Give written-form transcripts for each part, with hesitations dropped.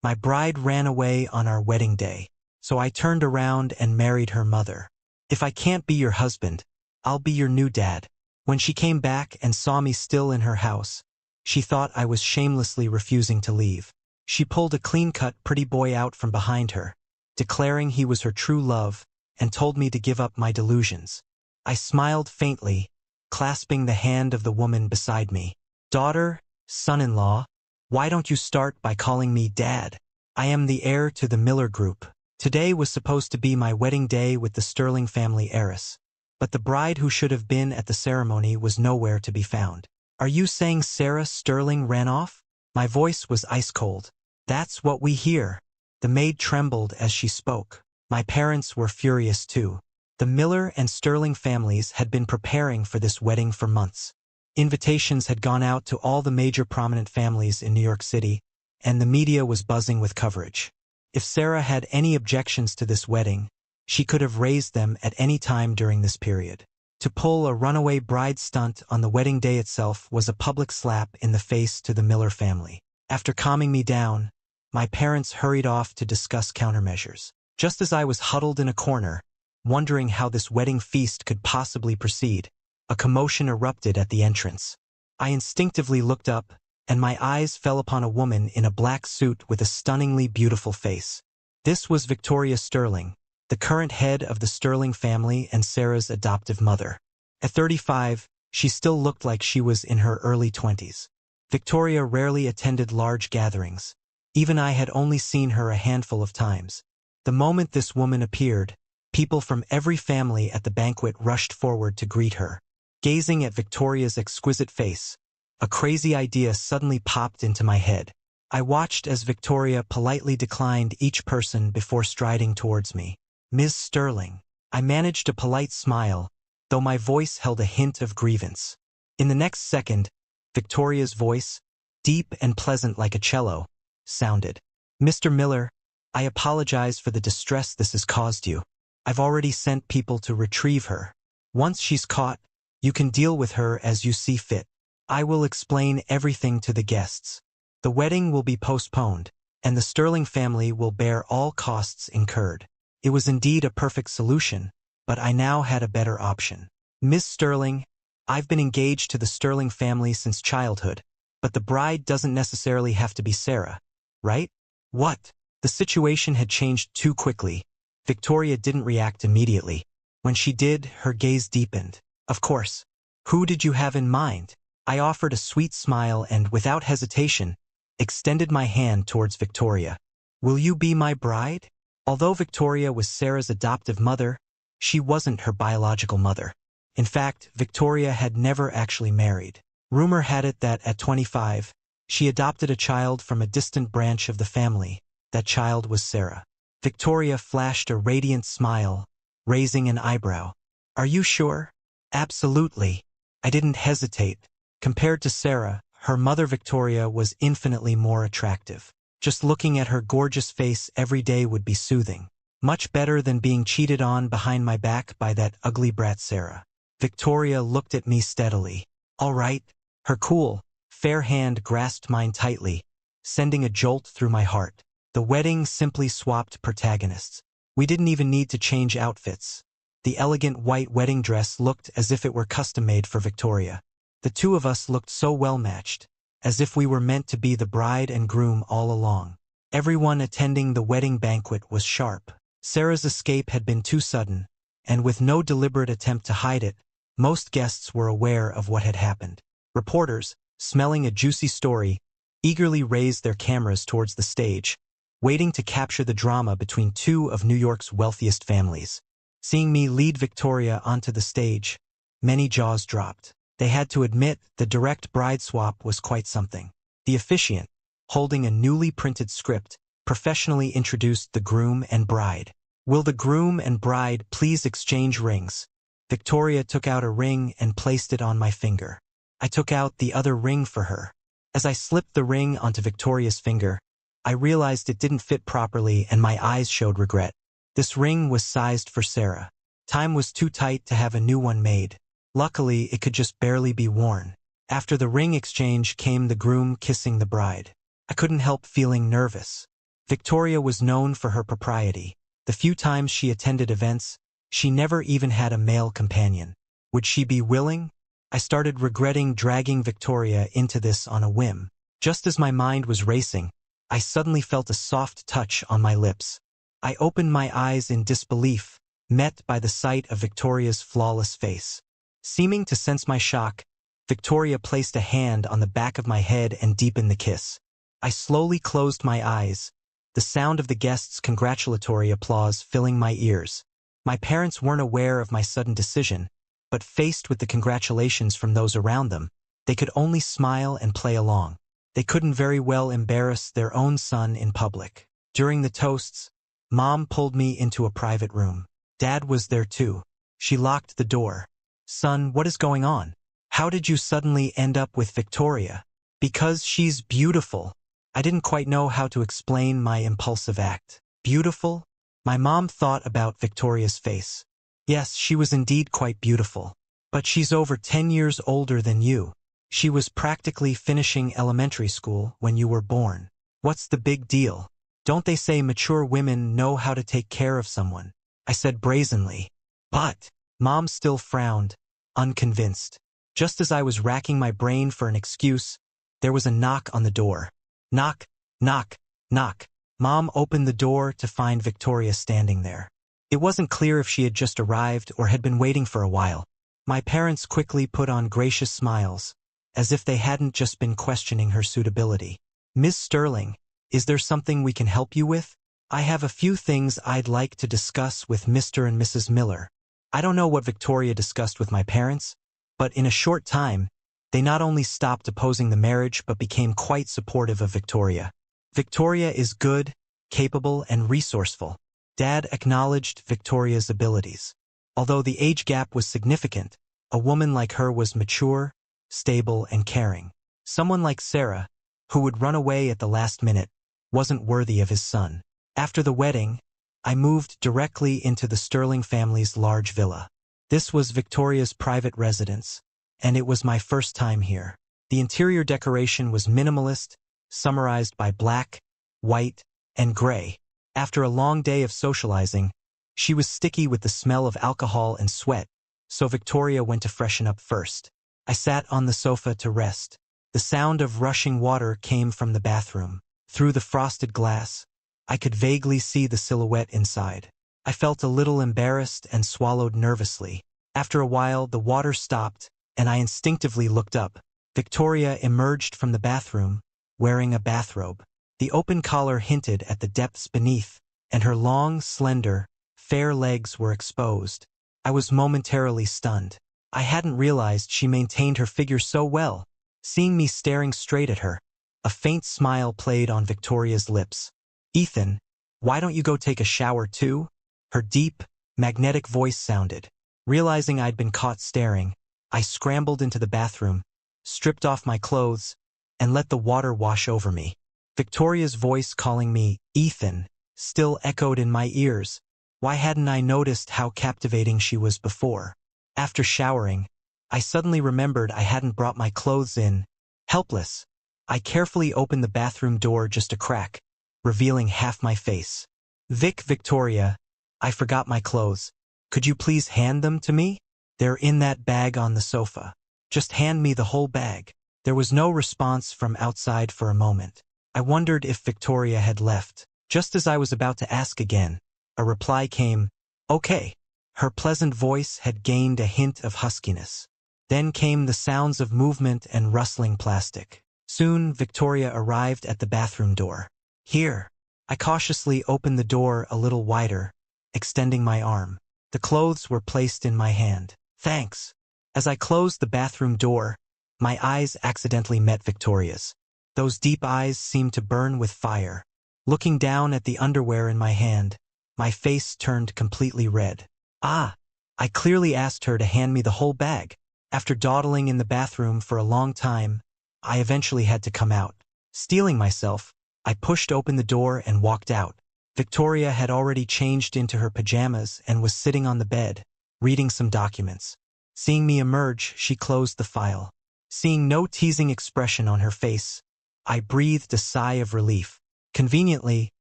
My bride ran away on our wedding day, so I turned around and married her mother. If I can't be your husband, I'll be your new dad. When she came back and saw me still in her house, she thought I was shamelessly refusing to leave. She pulled a clean-cut pretty boy out from behind her, declaring he was her true love, and told me to give up my delusions. I smiled faintly, clasping the hand of the woman beside me. Daughter, son-in-law, why don't you start by calling me Dad? I am the heir to the Miller Group. Today was supposed to be my wedding day with the Sterling family heiress, but the bride who should have been at the ceremony was nowhere to be found. Are you saying Sarah Sterling ran off? My voice was ice-cold. That's what we hear. The maid trembled as she spoke. My parents were furious too. The Miller and Sterling families had been preparing for this wedding for months. Invitations had gone out to all the major prominent families in New York City, and the media was buzzing with coverage. If Sarah had any objections to this wedding, she could have raised them at any time during this period. To pull a runaway bride stunt on the wedding day itself was a public slap in the face to the Miller family. After calming me down, my parents hurried off to discuss countermeasures. Just as I was huddled in a corner, wondering how this wedding feast could possibly proceed, a commotion erupted at the entrance. I instinctively looked up, and my eyes fell upon a woman in a black suit with a stunningly beautiful face. This was Victoria Sterling, the current head of the Sterling family and Sarah's adoptive mother. At 35, she still looked like she was in her early 20s. Victoria rarely attended large gatherings. Even I had only seen her a handful of times. The moment this woman appeared, people from every family at the banquet rushed forward to greet her. Gazing at Victoria's exquisite face, a crazy idea suddenly popped into my head. I watched as Victoria politely declined each person before striding towards me. Ms. Sterling. I managed a polite smile, though my voice held a hint of grievance. In the next second, Victoria's voice, deep and pleasant like a cello, sounded. Mr. Miller, I apologize for the distress this has caused you. I've already sent people to retrieve her. Once she's caught, you can deal with her as you see fit. I will explain everything to the guests. The wedding will be postponed, and the Sterling family will bear all costs incurred. It was indeed a perfect solution, but I now had a better option. Miss Sterling, I've been engaged to the Sterling family since childhood, but the bride doesn't necessarily have to be Sarah, right? What? The situation had changed too quickly. Victoria didn't react immediately. When she did, her gaze deepened. Of course. Who did you have in mind? I offered a sweet smile and, without hesitation, extended my hand towards Victoria. Will you be my bride? Although Victoria was Sarah's adoptive mother, she wasn't her biological mother. In fact, Victoria had never actually married. Rumor had it that at 25, she adopted a child from a distant branch of the family. That child was Sarah. Victoria flashed a radiant smile, raising an eyebrow. Are you sure? Absolutely. I didn't hesitate. Compared to Sarah, her mother Victoria was infinitely more attractive. Just looking at her gorgeous face every day would be soothing. Much better than being cheated on behind my back by that ugly brat Sarah. Victoria looked at me steadily. All right. Her cool, fair hand grasped mine tightly, sending a jolt through my heart. The wedding simply swapped protagonists. We didn't even need to change outfits. The elegant white wedding dress looked as if it were custom-made for Victoria. The two of us looked so well-matched, as if we were meant to be the bride and groom all along. Everyone attending the wedding banquet was sharp. Sarah's escape had been too sudden, and with no deliberate attempt to hide it, most guests were aware of what had happened. Reporters, smelling a juicy story, eagerly raised their cameras towards the stage, waiting to capture the drama between two of New York's wealthiest families. Seeing me lead Victoria onto the stage, many jaws dropped. They had to admit the direct bride swap was quite something. The officiant, holding a newly printed script, professionally introduced the groom and bride. Will the groom and bride please exchange rings? Victoria took out a ring and placed it on my finger. I took out the other ring for her. As I slipped the ring onto Victoria's finger, I realized it didn't fit properly and my eyes showed regret. This ring was sized for Sarah. Time was too tight to have a new one made. Luckily, it could just barely be worn. After the ring exchange came the groom kissing the bride. I couldn't help feeling nervous. Victoria was known for her propriety. The few times she attended events, she never even had a male companion. Would she be willing? I started regretting dragging Victoria into this on a whim. Just as my mind was racing, I suddenly felt a soft touch on my lips. I opened my eyes in disbelief, met by the sight of Victoria's flawless face. Seeming to sense my shock, Victoria placed a hand on the back of my head and deepened the kiss. I slowly closed my eyes, the sound of the guests' congratulatory applause filling my ears. My parents weren't aware of my sudden decision, but faced with the congratulations from those around them, they could only smile and play along. They couldn't very well embarrass their own son in public. During the toasts, Mom pulled me into a private room. Dad was there too. She locked the door. "Son, what is going on? How did you suddenly end up with Victoria?" "Because she's beautiful." I didn't quite know how to explain my impulsive act. Beautiful? My mom thought about Victoria's face. Yes, she was indeed quite beautiful. But she's over 10 years older than you. She was practically finishing elementary school when you were born. What's the big deal? Don't they say mature women know how to take care of someone? I said brazenly. But Mom still frowned, unconvinced. Just as I was racking my brain for an excuse, there was a knock on the door. Knock, knock, knock. Mom opened the door to find Victoria standing there. It wasn't clear if she had just arrived or had been waiting for a while. My parents quickly put on gracious smiles, as if they hadn't just been questioning her suitability. "Miss Sterling, is there something we can help you with? I have a few things I'd like to discuss with Mr. and Mrs. Miller." I don't know what Victoria discussed with my parents, but in a short time, they not only stopped opposing the marriage but became quite supportive of Victoria. Victoria is good, capable, and resourceful. Dad acknowledged Victoria's abilities. Although the age gap was significant, a woman like her was mature, stable, and caring. Someone like Sarah, who would run away at the last minute, wasn't worthy of his son. After the wedding, I moved directly into the Sterling family's large villa. This was Victoria's private residence, and it was my first time here. The interior decoration was minimalist, summarized by black, white, and gray. After a long day of socializing, she was sticky with the smell of alcohol and sweat, so Victoria went to freshen up first. I sat on the sofa to rest. The sound of rushing water came from the bathroom. Through the frosted glass, I could vaguely see the silhouette inside. I felt a little embarrassed and swallowed nervously. After a while, the water stopped, and I instinctively looked up. Victoria emerged from the bathroom, wearing a bathrobe. The open collar hinted at the depths beneath, and her long, slender, fair legs were exposed. I was momentarily stunned. I hadn't realized she maintained her figure so well. Seeing me staring straight at her, a faint smile played on Victoria's lips. "Ethan, why don't you go take a shower too?" Her deep, magnetic voice sounded. Realizing I'd been caught staring, I scrambled into the bathroom, stripped off my clothes, and let the water wash over me. Victoria's voice calling me Ethan still echoed in my ears. Why hadn't I noticed how captivating she was before? After showering, I suddenly remembered I hadn't brought my clothes in. Helpless, I carefully opened the bathroom door just a crack, revealing half my face. Victoria, I forgot my clothes. Could you please hand them to me?" "They're in that bag on the sofa. Just hand me the whole bag." There was no response from outside for a moment. I wondered if Victoria had left. Just as I was about to ask again, a reply came, "Okay." Her pleasant voice had gained a hint of huskiness. Then came the sounds of movement and rustling plastic. Soon, Victoria arrived at the bathroom door. "Here." I cautiously opened the door a little wider, extending my arm. The clothes were placed in my hand. "Thanks." As I closed the bathroom door, my eyes accidentally met Victoria's. Those deep eyes seemed to burn with fire. Looking down at the underwear in my hand, my face turned completely red. "Ah!" I clearly asked her to hand me the whole bag. After dawdling in the bathroom for a long time, I eventually had to come out. Steeling myself, I pushed open the door and walked out. Victoria had already changed into her pajamas and was sitting on the bed, reading some documents. Seeing me emerge, she closed the file. Seeing no teasing expression on her face, I breathed a sigh of relief. Conveniently,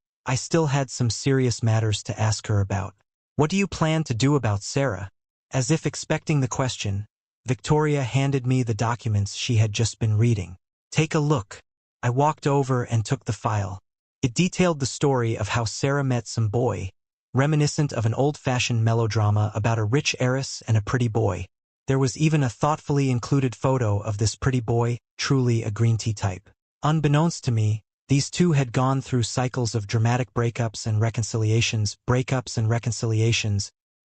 I still had some serious matters to ask her about. What do you plan to do about Sarah? As if expecting the question, Victoria handed me the documents she had just been reading. Take a look. I walked over and took the file. It detailed the story of how Sarah met some boy, reminiscent of an old-fashioned melodrama about a rich heiress and a pretty boy. There was even a thoughtfully included photo of this pretty boy, truly a green tea type. Unbeknownst to me, these two had gone through cycles of dramatic breakups and reconciliations,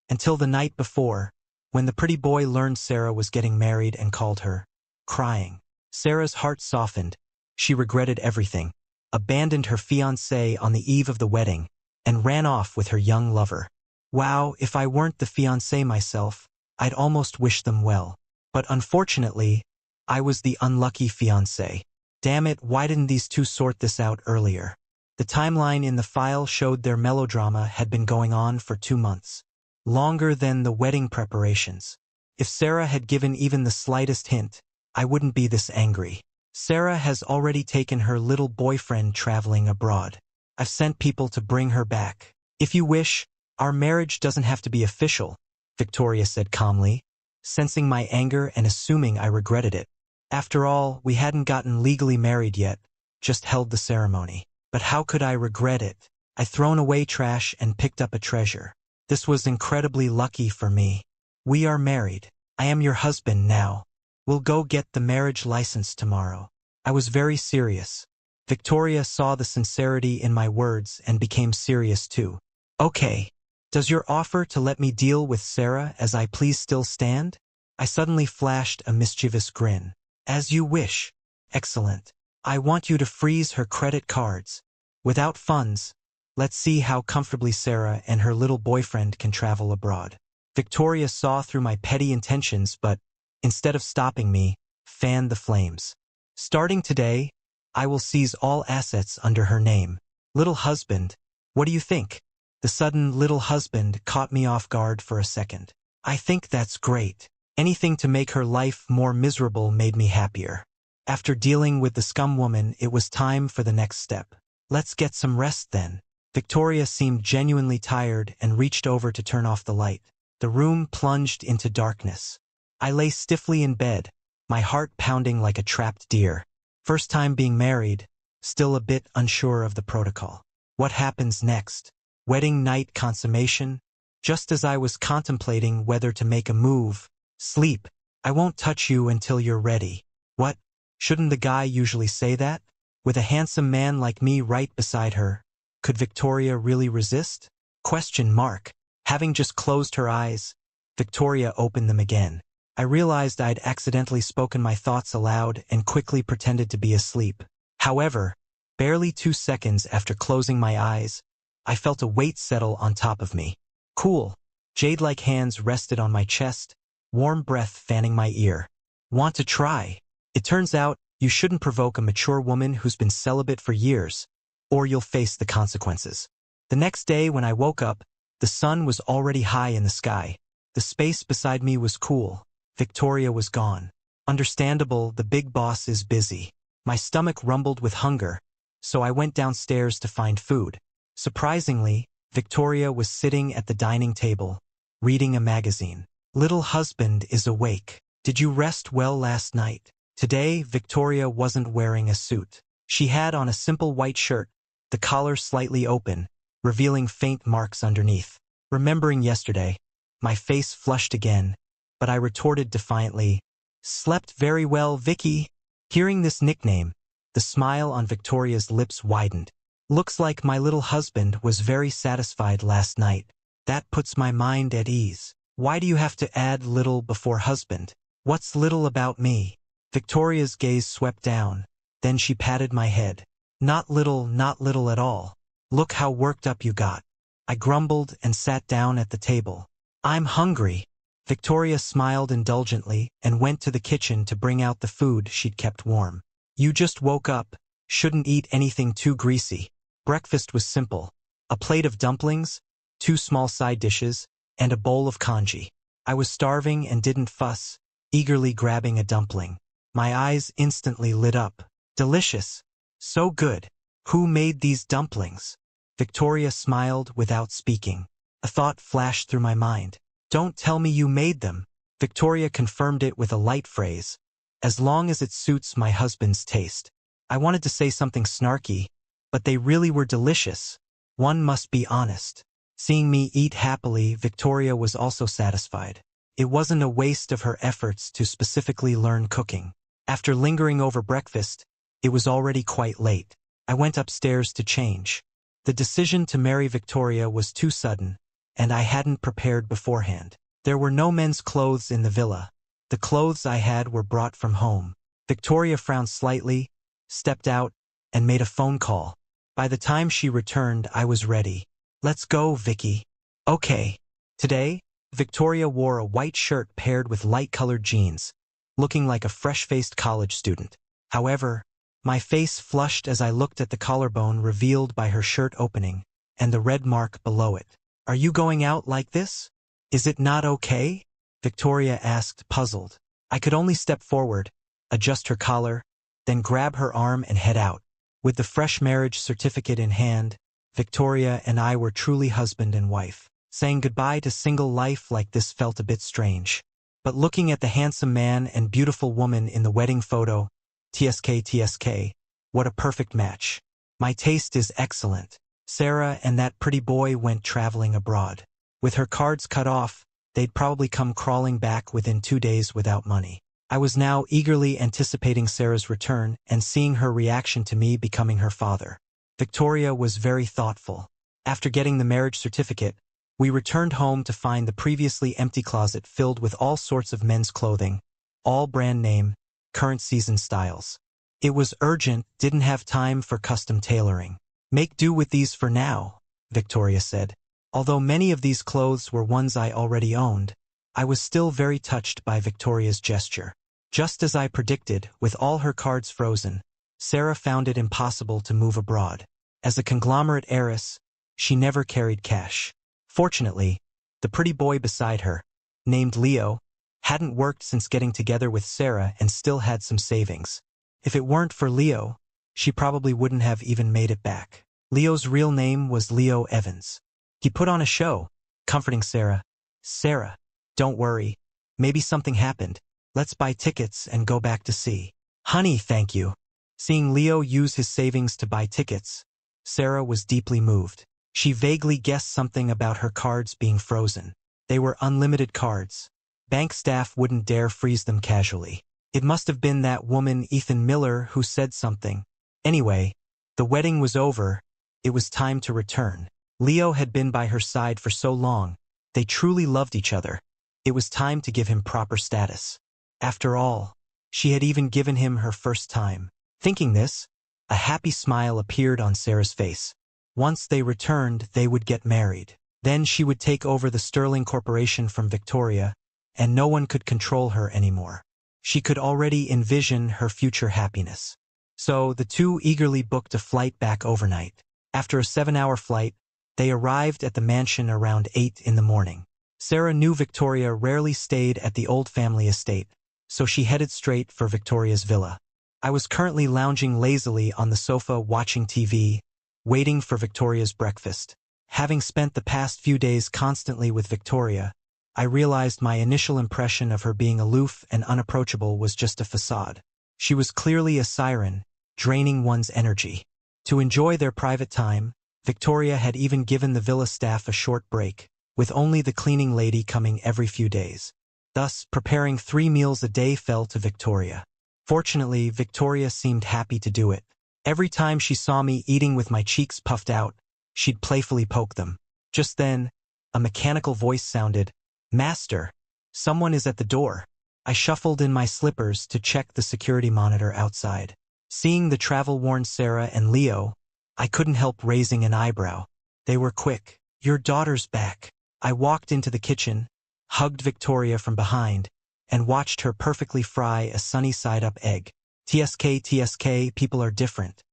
until the night before, when the pretty boy learned Sarah was getting married and called her, crying. Sarah's heart softened. She regretted everything, abandoned her fiancé on the eve of the wedding, and ran off with her young lover. Wow, if I weren't the fiancé myself, I'd almost wish them well. But unfortunately, I was the unlucky fiancé. Damn it, why didn't these two sort this out earlier? The timeline in the file showed their melodrama had been going on for 2 months. Longer than the wedding preparations. If Sarah had given even the slightest hint, I wouldn't be this angry. Sarah has already taken her little boyfriend traveling abroad. I've sent people to bring her back. If you wish, our marriage doesn't have to be official, Victoria said calmly, sensing my anger and assuming I regretted it. After all, we hadn't gotten legally married yet, just held the ceremony. But how could I regret it? I'd thrown away trash and picked up a treasure. This was incredibly lucky for me. We are married. I am your husband now. We'll go get the marriage license tomorrow. I was very serious. Victoria saw the sincerity in my words and became serious too. Okay. Does your offer to let me deal with Sarah as I please still stand? I suddenly flashed a mischievous grin. As you wish. Excellent. I want you to freeze her credit cards. Without funds, let's see how comfortably Sarah and her little boyfriend can travel abroad. Victoria saw through my petty intentions but, instead of stopping me, fanned the flames. Starting today, I will seize all assets under her name. Little husband, what do you think? The sudden little husband caught me off guard for a second. I think that's great. Anything to make her life more miserable made me happier. After dealing with the scum woman, it was time for the next step. Let's get some rest then. Victoria seemed genuinely tired and reached over to turn off the light. The room plunged into darkness. I lay stiffly in bed, my heart pounding like a trapped deer. First time being married, still a bit unsure of the protocol. What happens next? Wedding night consummation? Just as I was contemplating whether to make a move, sleep. I won't touch you until you're ready. What? Shouldn't the guy usually say that? With a handsome man like me right beside her, could Victoria really resist? Question mark. Having just closed her eyes, Victoria opened them again. I realized I'd accidentally spoken my thoughts aloud and quickly pretended to be asleep. However, barely 2 seconds after closing my eyes, I felt a weight settle on top of me. Cool, jade-like hands rested on my chest, warm breath fanning my ear. Want to try? It turns out, you shouldn't provoke a mature woman who's been celibate for years, or you'll face the consequences. The next day when I woke up, the sun was already high in the sky. The space beside me was cool. Victoria was gone. Understandable, the big boss is busy. My stomach rumbled with hunger, so I went downstairs to find food. Surprisingly, Victoria was sitting at the dining table, reading a magazine. Little husband is awake. Did you rest well last night? Today, Victoria wasn't wearing a suit. She had on a simple white shirt, the collar slightly open, revealing faint marks underneath. Remembering yesterday, my face flushed again, but I retorted defiantly, "Slept very well, Vicky." Hearing this nickname, the smile on Victoria's lips widened. Looks like my little husband was very satisfied last night. That puts my mind at ease. Why do you have to add little before husband? What's little about me? Victoria's gaze swept down, then she patted my head. Not little at all. Look how worked up you got. I grumbled and sat down at the table. I'm hungry. Victoria smiled indulgently and went to the kitchen to bring out the food she'd kept warm. You just woke up, shouldn't eat anything too greasy. Breakfast was simple. A plate of dumplings, 2 small side dishes, and a bowl of congee. I was starving and didn't fuss, eagerly grabbing a dumpling. My eyes instantly lit up. Delicious. So good. Who made these dumplings? Victoria smiled without speaking. A thought flashed through my mind. Don't tell me you made them. Victoria confirmed it with a light phrase. As long as it suits my husband's taste. I wanted to say something snarky, but they really were delicious. One must be honest. Seeing me eat happily, Victoria was also satisfied. It wasn't a waste of her efforts to specifically learn cooking. After lingering over breakfast, it was already quite late. I went upstairs to change. The decision to marry Victoria was too sudden, and I hadn't prepared beforehand. There were no men's clothes in the villa. The clothes I had were brought from home. Victoria frowned slightly, stepped out, and made a phone call. By the time she returned, I was ready. Let's go, Vicky. Okay. Today, Victoria wore a white shirt paired with light-colored jeans, looking like a fresh-faced college student. However, my face flushed as I looked at the collarbone revealed by her shirt opening, and the red mark below it. Are you going out like this? Is it not okay? Victoria asked, puzzled. I could only step forward, adjust her collar, then grab her arm and head out. With the fresh marriage certificate in hand, Victoria and I were truly husband and wife. Saying goodbye to single life like this felt a bit strange. But looking at the handsome man and beautiful woman in the wedding photo, TSK, what a perfect match. My taste is excellent. Sarah and that pretty boy went traveling abroad. With her cards cut off, they'd probably come crawling back within 2 days without money. I was now eagerly anticipating Sarah's return and seeing her reaction to me becoming her father. Victoria was very thoughtful. After getting the marriage certificate, we returned home to find the previously empty closet filled with all sorts of men's clothing, all brand name, current season styles. It was urgent, didn't have time for custom tailoring. Make do with these for now, Victoria said. Although many of these clothes were ones I already owned, I was still very touched by Victoria's gesture. Just as I predicted, with all her cards frozen, Sarah found it impossible to move abroad. As a conglomerate heiress, she never carried cash. Fortunately, the pretty boy beside her, named Leo, hadn't worked since getting together with Sarah and still had some savings. If it weren't for Leo, she probably wouldn't have even made it back. Leo's real name was Leo Evans. He put on a show, comforting Sarah. Sarah, don't worry. Maybe something happened. Let's buy tickets and go back to sea. Honey, thank you. Seeing Leo use his savings to buy tickets, Sarah was deeply moved. She vaguely guessed something about her cards being frozen. They were unlimited cards. Bank staff wouldn't dare freeze them casually. It must have been that woman Ethan Miller who said something. Anyway, the wedding was over. It was time to return. Leo had been by her side for so long. They truly loved each other. It was time to give him proper status. After all, she had even given him her first time. Thinking this, a happy smile appeared on Sarah's face. Once they returned, they would get married. Then she would take over the Sterling Corporation from Victoria, and no one could control her anymore. She could already envision her future happiness. So the two eagerly booked a flight back overnight. After a 7-hour flight, they arrived at the mansion around 8 in the morning. Sarah knew Victoria rarely stayed at the old family estate, so she headed straight for Victoria's villa. I was currently lounging lazily on the sofa watching TV, waiting for Victoria's breakfast. Having spent the past few days constantly with Victoria, I realized my initial impression of her being aloof and unapproachable was just a facade. She was clearly a siren, draining one's energy. To enjoy their private time, Victoria had even given the villa staff a short break, with only the cleaning lady coming every few days. Thus, preparing 3 meals a day fell to Victoria. Fortunately, Victoria seemed happy to do it. Every time she saw me eating with my cheeks puffed out, she'd playfully poke them. Just then, a mechanical voice sounded, "Master, someone is at the door." I shuffled in my slippers to check the security monitor outside. Seeing the travel-worn Sarah and Leo, I couldn't help raising an eyebrow. They were quick. "Your daughter's back." I walked into the kitchen, hugged Victoria from behind, and watched her perfectly fry a sunny-side-up egg. TSK, people are different.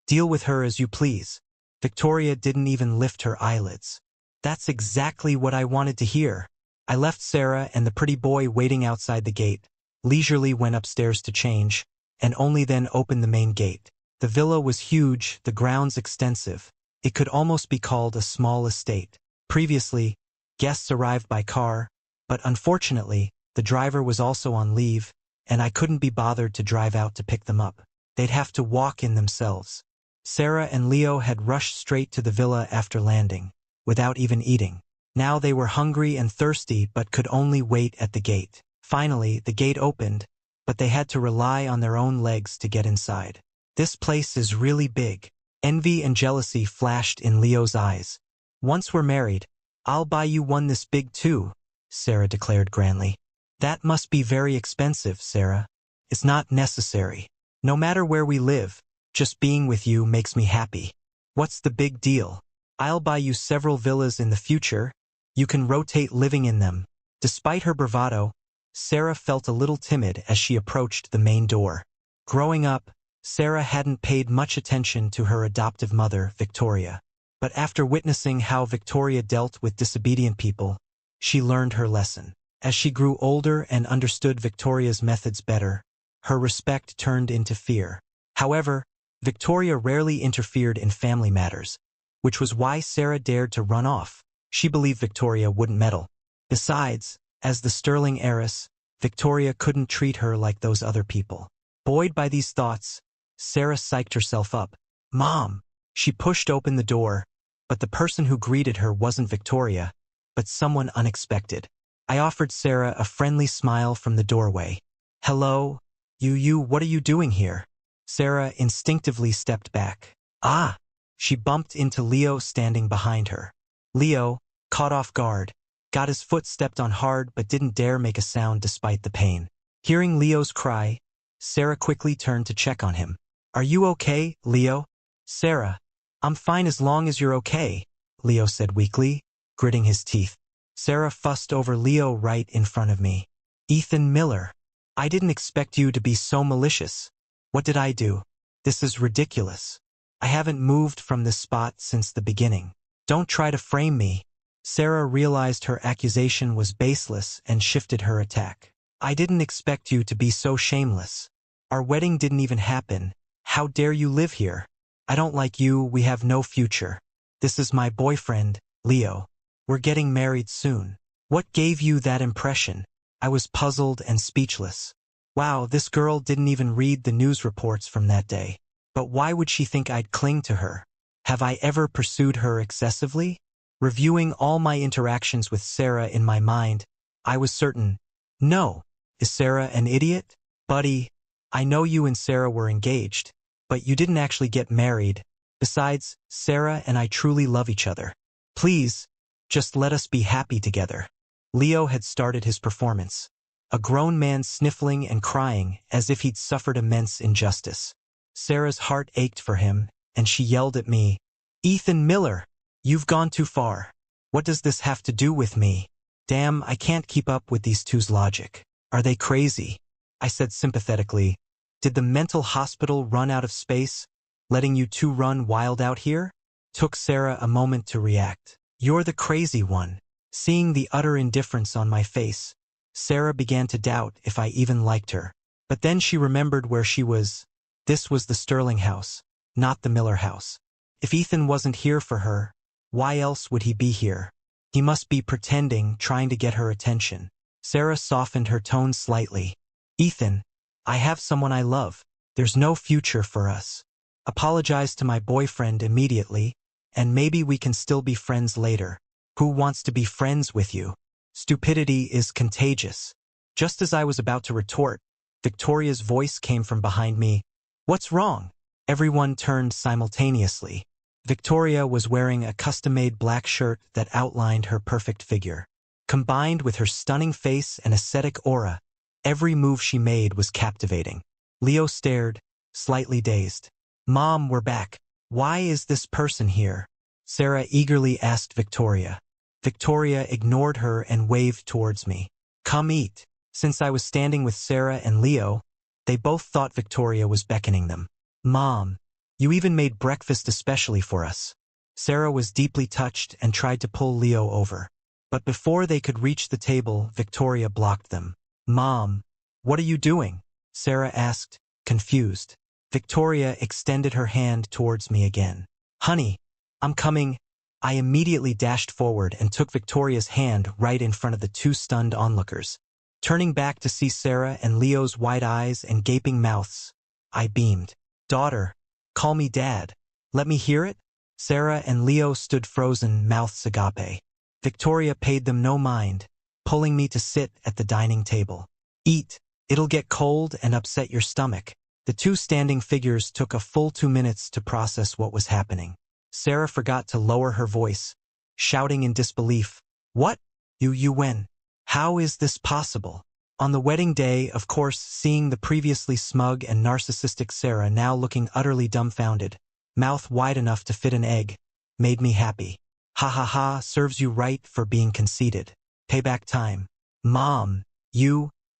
Deal with her as you please. Victoria didn't even lift her eyelids. That's exactly what I wanted to hear. I left Sarah and the pretty boy waiting outside the gate, leisurely went upstairs to change, and only then opened the main gate. The villa was huge, the grounds extensive, It could almost be called a small estate. Previously, guests arrived by car, but unfortunately, the driver was also on leave, and I couldn't be bothered to drive out to pick them up. They'd have to walk in themselves. Sarah and Leo had rushed straight to the villa after landing, without even eating. Now they were hungry and thirsty but could only wait at the gate. Finally, the gate opened, but they had to rely on their own legs to get inside. This place is really big. Envy and jealousy flashed in Leo's eyes. Once we're married, I'll buy you one this big too, Sarah declared grandly. That must be very expensive, Sarah. It's not necessary. No matter where we live, just being with you makes me happy. What's the big deal? I'll buy you several villas in the future. You can rotate living in them. Despite her bravado, Sarah felt a little timid as she approached the main door. Growing up, Sarah hadn't paid much attention to her adoptive mother, Victoria. But after witnessing how Victoria dealt with disobedient people, she learned her lesson. As she grew older and understood Victoria's methods better, her respect turned into fear. However, Victoria rarely interfered in family matters, which was why Sarah dared to run off. She believed Victoria wouldn't meddle. Besides, as the sterling heiress, Victoria couldn't treat her like those other people. Buoyed by these thoughts, Sarah psyched herself up. Mom! She pushed open the door, but the person who greeted her wasn't Victoria, but someone unexpected. I offered Sarah a friendly smile from the doorway. Hello, what are you doing here? Sarah instinctively stepped back. Ah! She bumped into Leo standing behind her. Leo, caught off guard, got his foot stepped on hard but didn't dare make a sound despite the pain. Hearing Leo's cry, Sarah quickly turned to check on him. Are you okay, Leo? Sarah, I'm fine as long as you're okay, Leo said weakly, gritting his teeth. Sarah fussed over Leo right in front of me. Ethan Miller, I didn't expect you to be so malicious. What did I do? This is ridiculous. I haven't moved from this spot since the beginning. Don't try to frame me. Sarah realized her accusation was baseless and shifted her attack. I didn't expect you to be so shameless. Our wedding didn't even happen. How dare you live here? I don't like you, we have no future. This is my boyfriend, Leo. We're getting married soon. What gave you that impression? I was puzzled and speechless. Wow, this girl didn't even read the news reports from that day. But why would she think I'd cling to her? Have I ever pursued her excessively? Reviewing all my interactions with Sarah in my mind, I was certain. No. Is Sarah an idiot? Buddy, I know you and Sarah were engaged, but you didn't actually get married. Besides, Sarah and I truly love each other. Please, just let us be happy together. Leo had started his performance. A grown man sniffling and crying as if he'd suffered immense injustice. Sarah's heart ached for him, and she yelled at me, Ethan Miller, you've gone too far. What does this have to do with me? Damn, I can't keep up with these two's logic. Are they crazy? I said sympathetically. Did the mental hospital run out of space, letting you two run wild out here? Took Sarah a moment to react. You're the crazy one. Seeing the utter indifference on my face, Sarah began to doubt if I even liked her. But then she remembered where she was. This was the Sterling house, not the Miller house. If Ethan wasn't here for her, why else would he be here? He must be pretending, trying to get her attention. Sarah softened her tone slightly. Ethan, I have someone I love. There's no future for us. Apologize to my boyfriend immediately, and maybe we can still be friends later. Who wants to be friends with you? Stupidity is contagious. Just as I was about to retort, Victoria's voice came from behind me. What's wrong? Everyone turned simultaneously. Victoria was wearing a custom-made black shirt that outlined her perfect figure. Combined with her stunning face and ascetic aura, every move she made was captivating. Leo stared, slightly dazed. Mom, we're back. Why is this person here? Sarah eagerly asked Victoria. Victoria ignored her and waved towards me. Come eat. Since I was standing with Sarah and Leo, they both thought Victoria was beckoning them. Mom, you even made breakfast especially for us. Sarah was deeply touched and tried to pull Leo over. But before they could reach the table, Victoria blocked them. Mom, what are you doing? Sarah asked, confused. Victoria extended her hand towards me again. Honey, I'm coming. I immediately dashed forward and took Victoria's hand right in front of the two stunned onlookers. Turning back to see Sarah and Leo's wide eyes and gaping mouths, I beamed. Daughter, call me Dad. Let me hear it? Sarah and Leo stood frozen, mouths agape. Victoria paid them no mind, pulling me to sit at the dining table. Eat. It'll get cold and upset your stomach. The two standing figures took a full 2 minutes to process what was happening. Sarah forgot to lower her voice, shouting in disbelief, "What? You when? How is this possible?" On the wedding day, of course, seeing the previously smug and narcissistic Sarah now looking utterly dumbfounded, mouth wide enough to fit an egg, made me happy. Ha ha ha, serves you right for being conceited. Payback time. Mom,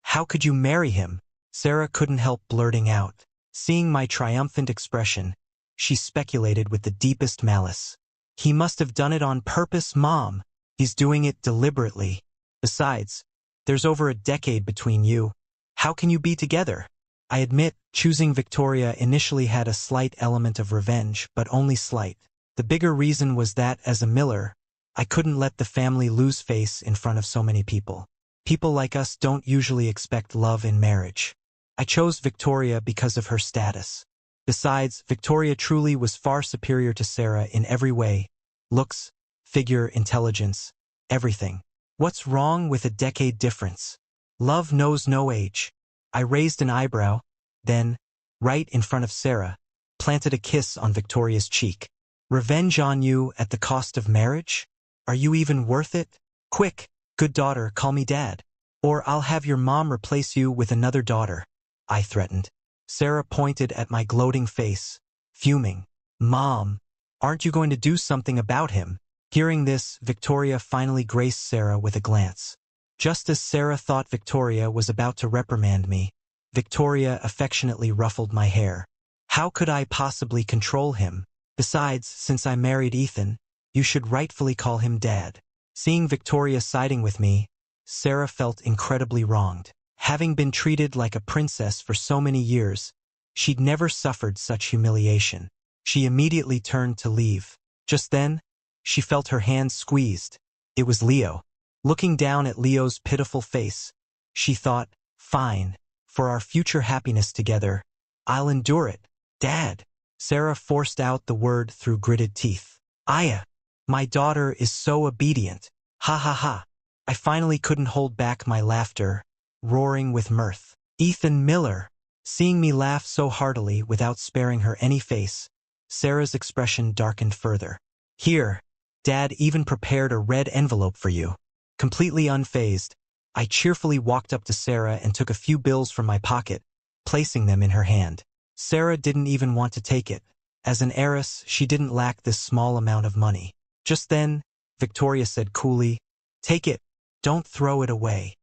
how could you marry him? Sarah couldn't help blurting out. Seeing my triumphant expression, she speculated with the deepest malice. He must have done it on purpose, Mom. He's doing it deliberately. Besides, there's over a decade between you. How can you be together? I admit, choosing Victoria initially had a slight element of revenge, but only slight. The bigger reason was that, as a Miller, I couldn't let the family lose face in front of so many people. People like us don't usually expect love in marriage. I chose Victoria because of her status. Besides, Victoria truly was far superior to Sarah in every way. Looks, figure, intelligence, everything. What's wrong with a decade difference? Love knows no age. I raised an eyebrow, then, right in front of Sarah, planted a kiss on Victoria's cheek. Revenge on you at the cost of marriage? Are you even worth it? Quick, good daughter, call me Dad. Or I'll have your mom replace you with another daughter, I threatened. Sarah pointed at my gloating face, fuming. Mom, aren't you going to do something about him? Hearing this, Victoria finally graced Sarah with a glance. Just as Sarah thought Victoria was about to reprimand me, Victoria affectionately ruffled my hair. How could I possibly control him? Besides, since I married Ethan, you should rightfully call him Dad. Seeing Victoria siding with me, Sarah felt incredibly wronged. Having been treated like a princess for so many years, she'd never suffered such humiliation. She immediately turned to leave. Just then, she felt her hand squeezed. It was Leo. Looking down at Leo's pitiful face, she thought, fine, for our future happiness together, I'll endure it. Dad. Sarah forced out the word through gritted teeth. Aya, my daughter is so obedient. Ha ha ha. I finally couldn't hold back my laughter, roaring with mirth. Ethan Miller. Seeing me laugh so heartily without sparing her any face, Sarah's expression darkened further. Here, Dad even prepared a red envelope for you. Completely unfazed, I cheerfully walked up to Sarah and took a few bills from my pocket, placing them in her hand. Sarah didn't even want to take it. As an heiress, she didn't lack this small amount of money. Just then, Victoria said coolly, "Take it. Don't throw it away.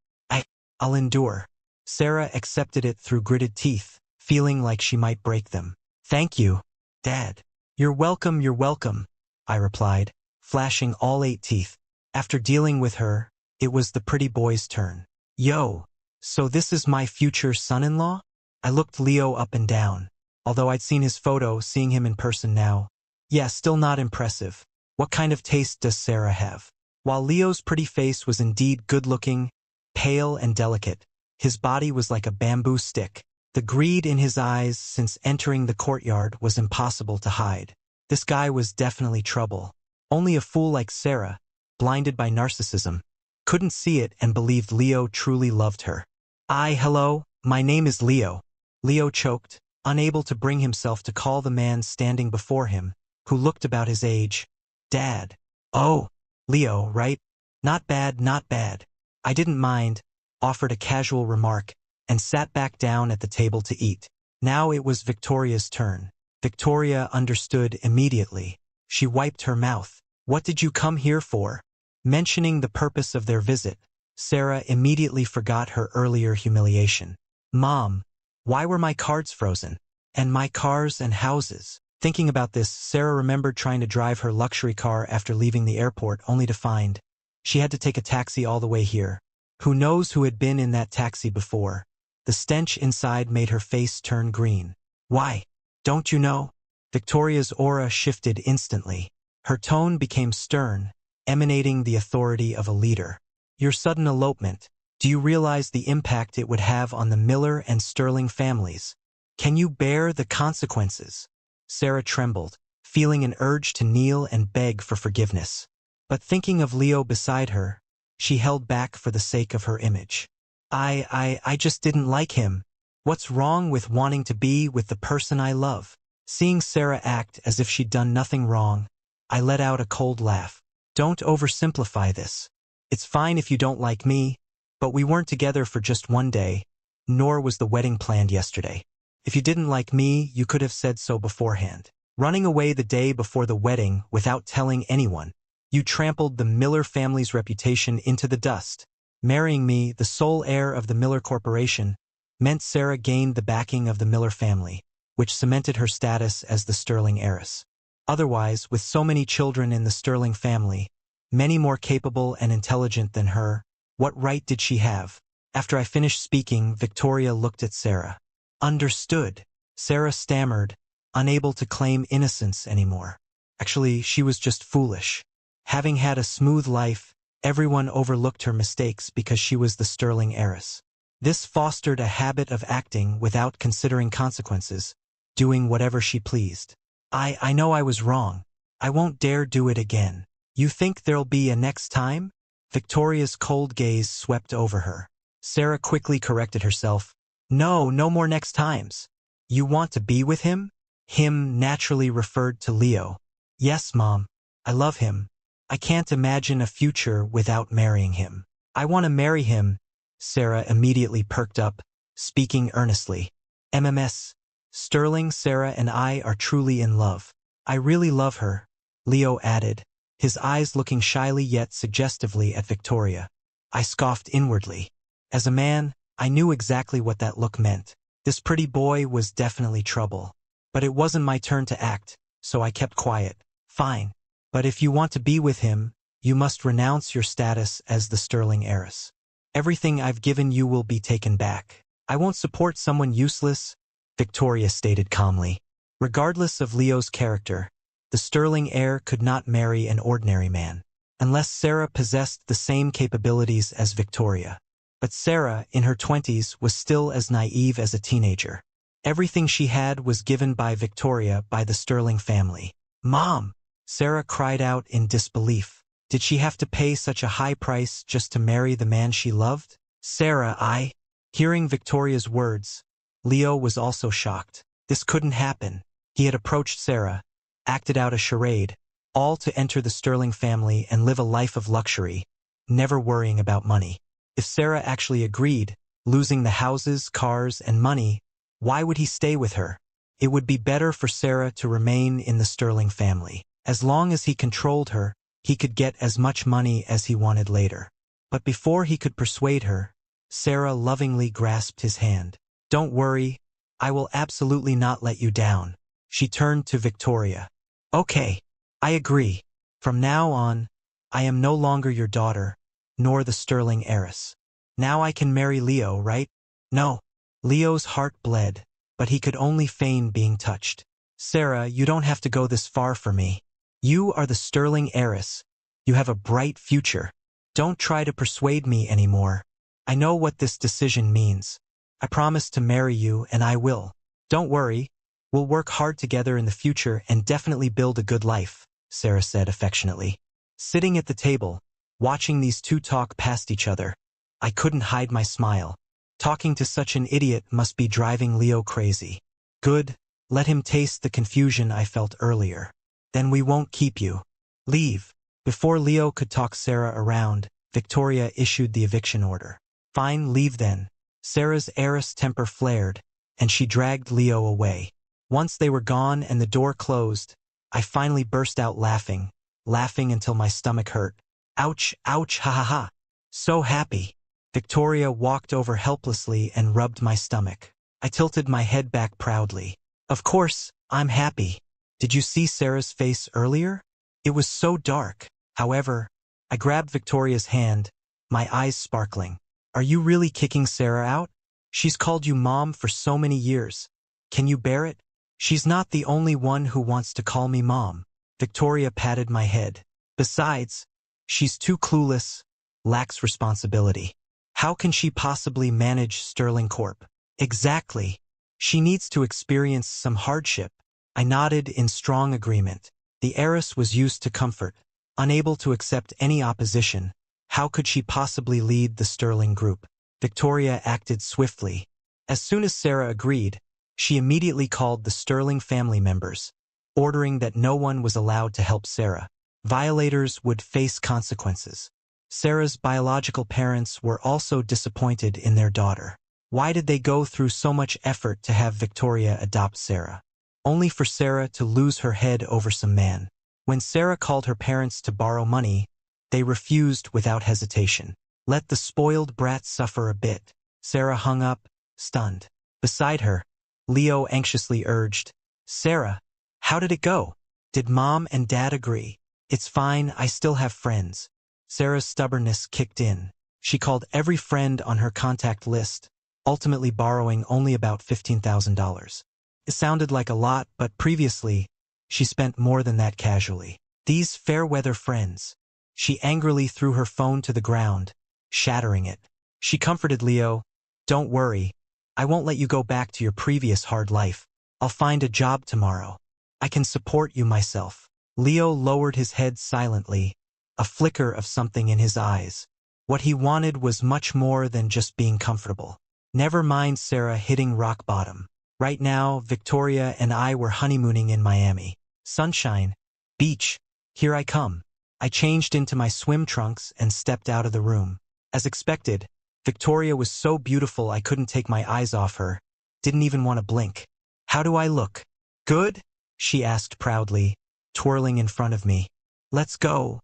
I'll endure." Sarah accepted it through gritted teeth, feeling like she might break them. "Thank you, Dad." You're welcome, I replied, flashing all 8 teeth. After dealing with her, it was the pretty boy's turn. Yo, so this is my future son-in-law? I looked Leo up and down. Although I'd seen his photo, seeing him in person now, yeah, still not impressive. What kind of taste does Sarah have? While Leo's pretty face was indeed good-looking, pale and delicate, his body was like a bamboo stick. The greed in his eyes since entering the courtyard was impossible to hide. This guy was definitely trouble. Only a fool like Sarah, blinded by narcissism, couldn't see it and believed Leo truly loved her. Hello, my name is Leo. Leo choked, unable to bring himself to call the man standing before him, who looked about his age, Dad. Oh, Leo, right? Not bad, not bad. I didn't mind, offered a casual remark, and sat back down at the table to eat. Now it was Victoria's turn. Victoria understood immediately. She wiped her mouth. What did you come here for? Mentioning the purpose of their visit, Sarah immediately forgot her earlier humiliation. Mom, why were my cards frozen? And my cars and houses? Thinking about this, Sarah remembered trying to drive her luxury car after leaving the airport only to find she had to take a taxi all the way here. Who knows who had been in that taxi before? The stench inside made her face turn green. Why? Don't you know? Victoria's aura shifted instantly. Her tone became stern, emanating the authority of a leader. Your sudden elopement, do you realize the impact it would have on the Miller and Sterling families? Can you bear the consequences? Sarah trembled, feeling an urge to kneel and beg for forgiveness. But thinking of Leo beside her, she held back for the sake of her image. I just didn't like him. What's wrong with wanting to be with the person I love? Seeing Sarah act as if she'd done nothing wrong, I let out a cold laugh. Don't oversimplify this. It's fine if you don't like me, but we weren't together for just one day, nor was the wedding planned yesterday. If you didn't like me, you could have said so beforehand. Running away the day before the wedding without telling anyone, you trampled the Miller family's reputation into the dust. Marrying me, the sole heir of the Miller Corporation, meant Sarah gained the backing of the Miller family, which cemented her status as the Sterling heiress. Otherwise, with so many children in the Sterling family, many more capable and intelligent than her, what right did she have? After I finished speaking, Victoria looked at Sarah. Understood. Sarah stammered, unable to claim innocence anymore. Actually, she was just foolish. Having had a smooth life, everyone overlooked her mistakes because she was the Sterling heiress. This fostered a habit of acting without considering consequences, doing whatever she pleased. I know I was wrong. I won't dare do it again. You think there'll be a next time? Victoria's cold gaze swept over her. Sarah quickly corrected herself. No, no more next times. You want to be with him? Him naturally referred to Leo. Yes, Mom. I love him. I can't imagine a future without marrying him. I want to marry him. Sarah immediately perked up, speaking earnestly. MMS. Sterling, Sarah and I are truly in love. I really love her, Leo added, his eyes looking shyly yet suggestively at Victoria. I scoffed inwardly. As a man, I knew exactly what that look meant. This pretty boy was definitely trouble. But it wasn't my turn to act, so I kept quiet. Fine. But if you want to be with him, you must renounce your status as the Sterling heiress. Everything I've given you will be taken back. I won't support someone useless, Victoria stated calmly. Regardless of Leo's character, the Sterling heir could not marry an ordinary man, unless Sarah possessed the same capabilities as Victoria. But Sarah, in her 20s, was still as naive as a teenager. Everything she had was given by Victoria by the Sterling family. Mom! Sarah cried out in disbelief. Did she have to pay such a high price just to marry the man she loved? Sarah, Hearing Victoria's words, Leo was also shocked. This couldn't happen. He had approached Sarah, acted out a charade, all to enter the Sterling family and live a life of luxury, never worrying about money. If Sarah actually agreed, losing the houses, cars, and money, why would he stay with her? It would be better for Sarah to remain in the Sterling family. As long as he controlled her, he could get as much money as he wanted later. But before he could persuade her, Sarah lovingly grasped his hand. Don't worry, I will absolutely not let you down. She turned to Victoria. Okay, I agree. From now on, I am no longer your daughter, nor the Sterling heiress. Now I can marry Leo, right? No. Leo's heart bled, but he could only feign being touched. Sarah, you don't have to go this far for me. You are the Sterling heiress. You have a bright future. Don't try to persuade me anymore. I know what this decision means. I promise to marry you, and I will. Don't worry. We'll work hard together in the future and definitely build a good life, Sarah said affectionately. Sitting at the table, watching these two talk past each other, I couldn't hide my smile. Talking to such an idiot must be driving Leo crazy. Good, let him taste the confusion I felt earlier. Then we won't keep you. Leave. Before Leo could talk Sarah around, Victoria issued the eviction order. Fine, leave then. Sarah's heiress temper flared, and she dragged Leo away. Once they were gone and the door closed, I finally burst out laughing until my stomach hurt. Ouch, ouch, ha ha ha. So happy. Victoria walked over helplessly and rubbed my stomach. I tilted my head back proudly. Of course, I'm happy. Did you see Sarah's face earlier? It was so dark. However, I grabbed Victoria's hand, my eyes sparkling. Are you really kicking Sarah out? She's called you Mom for so many years. Can you bear it? She's not the only one who wants to call me Mom. Victoria patted my head. Besides, she's too clueless, lacks responsibility. How can she possibly manage Sterling Corp? Exactly. She needs to experience some hardship. I nodded in strong agreement. The heiress was used to comfort, unable to accept any opposition. How could she possibly lead the Sterling Group? Victoria acted swiftly. As soon as Sarah agreed, she immediately called the Sterling family members, ordering that no one was allowed to help Sarah. Violators would face consequences. Sarah's biological parents were also disappointed in their daughter. Why did they go through so much effort to have Victoria adopt Sarah? Only for Sarah to lose her head over some man. When Sarah called her parents to borrow money, they refused without hesitation. Let the spoiled brat suffer a bit. Sarah hung up, stunned. Beside her, Leo anxiously urged, Sarah, how did it go? Did Mom and Dad agree? It's fine, I still have friends. Sarah's stubbornness kicked in. She called every friend on her contact list, ultimately borrowing only about $15,000. It sounded like a lot, but previously, she spent more than that casually. These fair-weather friends. She angrily threw her phone to the ground, shattering it. She comforted Leo, don't worry, I won't let you go back to your previous hard life. I'll find a job tomorrow. I can support you myself. Leo lowered his head silently, a flicker of something in his eyes. What he wanted was much more than just being comfortable. Never mind Sarah hitting rock bottom. Right now, Victoria and I were honeymooning in Miami. Sunshine, beach, here I come. I changed into my swim trunks and stepped out of the room. As expected, Victoria was so beautiful I couldn't take my eyes off her, didn't even want to blink. How do I look? Good? She asked proudly, twirling in front of me. Let's go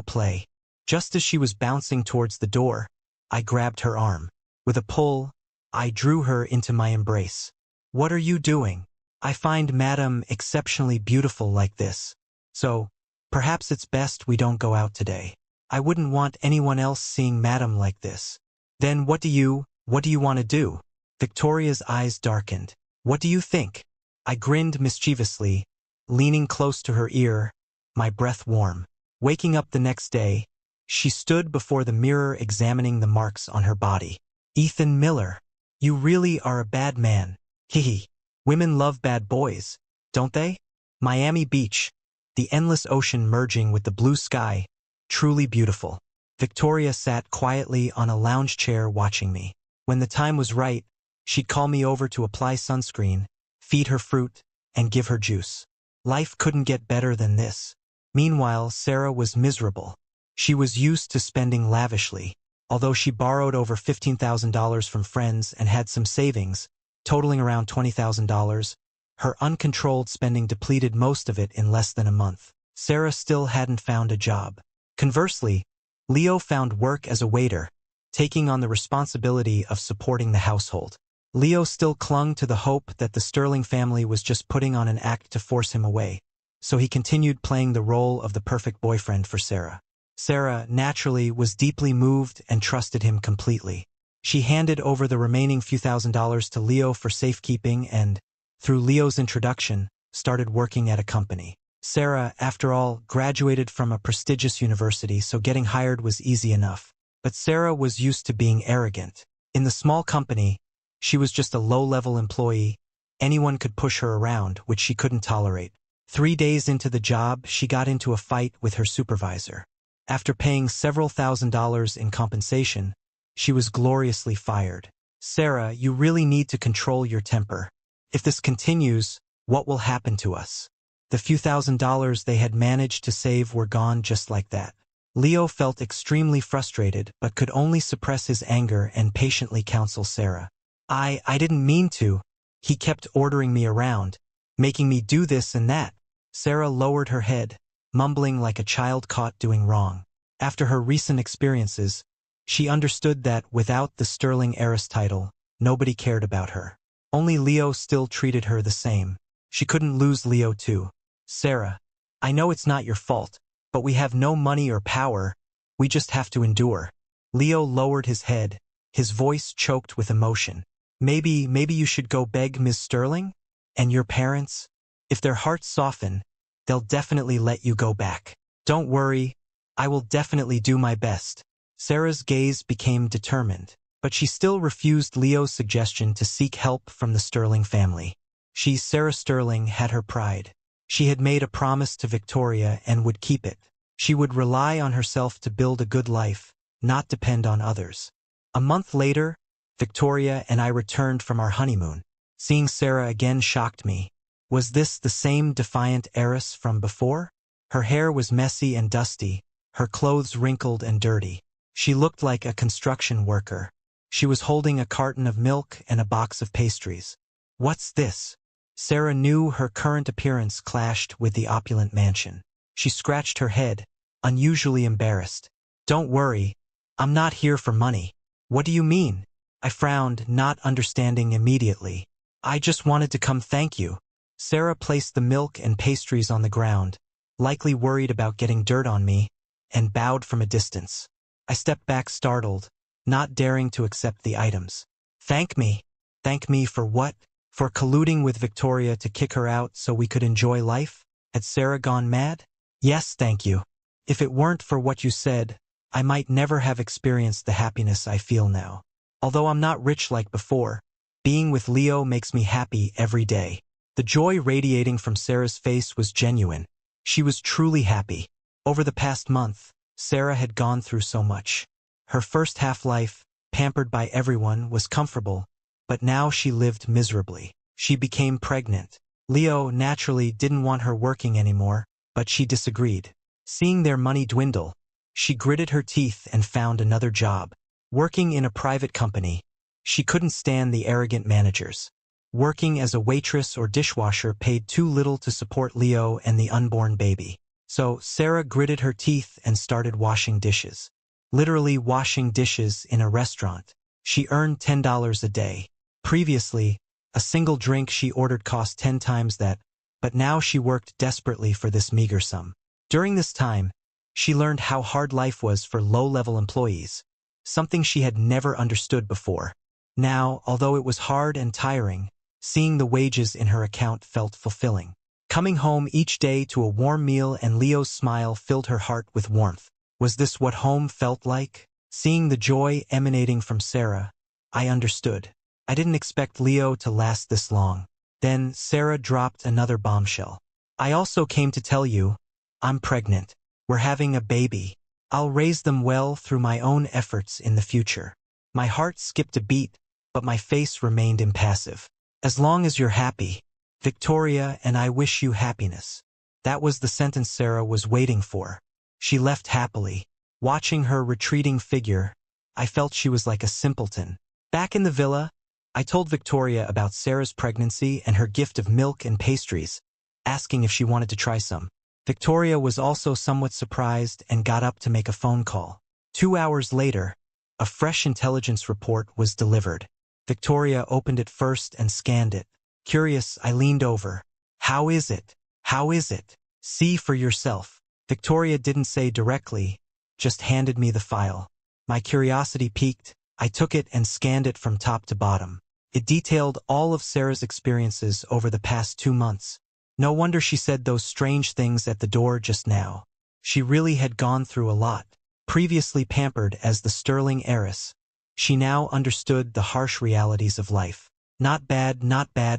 play. Just as she was bouncing towards the door, I grabbed her arm. With a pull, I drew her into my embrace. What are you doing? I find Madam exceptionally beautiful like this. So, perhaps it's best we don't go out today. I wouldn't want anyone else seeing Madam like this. Then what do you want to do? Victoria's eyes darkened. What do you think? I grinned mischievously, leaning close to her ear, my breath warm. Waking up the next day, she stood before the mirror examining the marks on her body. Ethan Miller, you really are a bad man. Hehe. Women love bad boys, don't they? Miami Beach, the endless ocean merging with the blue sky, truly beautiful. Victoria sat quietly on a lounge chair watching me. When the time was right, she'd call me over to apply sunscreen, feed her fruit, and give her juice. Life couldn't get better than this. Meanwhile, Sarah was miserable. She was used to spending lavishly. Although she borrowed over $15,000 from friends and had some savings, totaling around $20,000, her uncontrolled spending depleted most of it in less than a month. Sarah still hadn't found a job. Conversely, Leo found work as a waiter, taking on the responsibility of supporting the household. Leo still clung to the hope that the Sterling family was just putting on an act to force him away, so he continued playing the role of the perfect boyfriend for Sarah. Sarah, naturally, was deeply moved and trusted him completely. She handed over the remaining few $1,000s to Leo for safekeeping and, through Leo's introduction, started working at a company. Sarah, after all, graduated from a prestigious university, so getting hired was easy enough. But Sarah was used to being arrogant. In the small company, she was just a low-level employee. Anyone could push her around, which she couldn't tolerate. 3 days into the job, she got into a fight with her supervisor. After paying several $1,000s in compensation, she was gloriously fired. Sarah, you really need to control your temper. If this continues, what will happen to us? The few $1,000s they had managed to save were gone just like that. Leo felt extremely frustrated but could only suppress his anger and patiently counsel Sarah. I didn't mean to. He kept ordering me around, making me do this and that. Sarah lowered her head, mumbling like a child caught doing wrong. After her recent experiences, she understood that without the Sterling heiress title, nobody cared about her. Only Leo still treated her the same. She couldn't lose Leo too. Sarah, I know it's not your fault, but we have no money or power. We just have to endure. Leo lowered his head, his voice choked with emotion. Maybe you should go beg Ms. Sterling? And your parents? If their hearts soften, they'll definitely let you go back. Don't worry, I will definitely do my best. Sarah's gaze became determined, but she still refused Leo's suggestion to seek help from the Sterling family. Sarah Sterling had her pride. She had made a promise to Victoria and would keep it. She would rely on herself to build a good life, not depend on others. A month later, Victoria and I returned from our honeymoon. Seeing Sarah again shocked me. Was this the same defiant heiress from before? Her hair was messy and dusty, her clothes wrinkled and dirty. She looked like a construction worker. She was holding a carton of milk and a box of pastries. What's this? Sarah knew her current appearance clashed with the opulent mansion. She scratched her head, unusually embarrassed. Don't worry, I'm not here for money. What do you mean? I frowned, not understanding immediately. I just wanted to come thank you. Sarah placed the milk and pastries on the ground, likely worried about getting dirt on me, and bowed from a distance. I stepped back startled, not daring to accept the items. Thank me? Thank me for what? For colluding with Victoria to kick her out so we could enjoy life? Had Sarah gone mad? Yes, thank you. If it weren't for what you said, I might never have experienced the happiness I feel now. Although I'm not rich like before, being with Leo makes me happy every day. The joy radiating from Sarah's face was genuine. She was truly happy. Over the past month, Sarah had gone through so much. Her first half-life, pampered by everyone, was comfortable, but now she lived miserably. She became pregnant. Leo naturally didn't want her working anymore, but she disagreed. Seeing their money dwindle, she gritted her teeth and found another job. Working in a private company, she couldn't stand the arrogant managers. Working as a waitress or dishwasher paid too little to support Leo and the unborn baby. So Sarah gritted her teeth and started washing dishes. Literally washing dishes in a restaurant. She earned $10 a day. Previously, a single drink she ordered cost 10 times that, but now she worked desperately for this meager sum. During this time, she learned how hard life was for low-level employees, something she had never understood before. Now, although it was hard and tiring, seeing the wages in her account felt fulfilling. Coming home each day to a warm meal and Leo's smile filled her heart with warmth. Was this what home felt like? Seeing the joy emanating from Sarah, I understood. I didn't expect Leo to last this long. Then Sarah dropped another bombshell. I also came to tell you, I'm pregnant. We're having a baby. I'll raise them well through my own efforts in the future. My heart skipped a beat, but my face remained impassive. As long as you're happy, Victoria and I wish you happiness. That was the sentence Sarah was waiting for. She left happily. Watching her retreating figure, I felt she was like a simpleton. Back in the villa, I told Victoria about Sarah's pregnancy and her gift of milk and pastries, asking if she wanted to try some. Victoria was also somewhat surprised and got up to make a phone call. 2 hours later, a fresh intelligence report was delivered. Victoria opened it first and scanned it. Curious, I leaned over. How is it? How is it? See for yourself. Victoria didn't say directly, just handed me the file. My curiosity piqued. I took it and scanned it from top to bottom. It detailed all of Sarah's experiences over the past 2 months. No wonder she said those strange things at the door just now. She really had gone through a lot. Previously pampered as the sterling heiress, she now understood the harsh realities of life. Not bad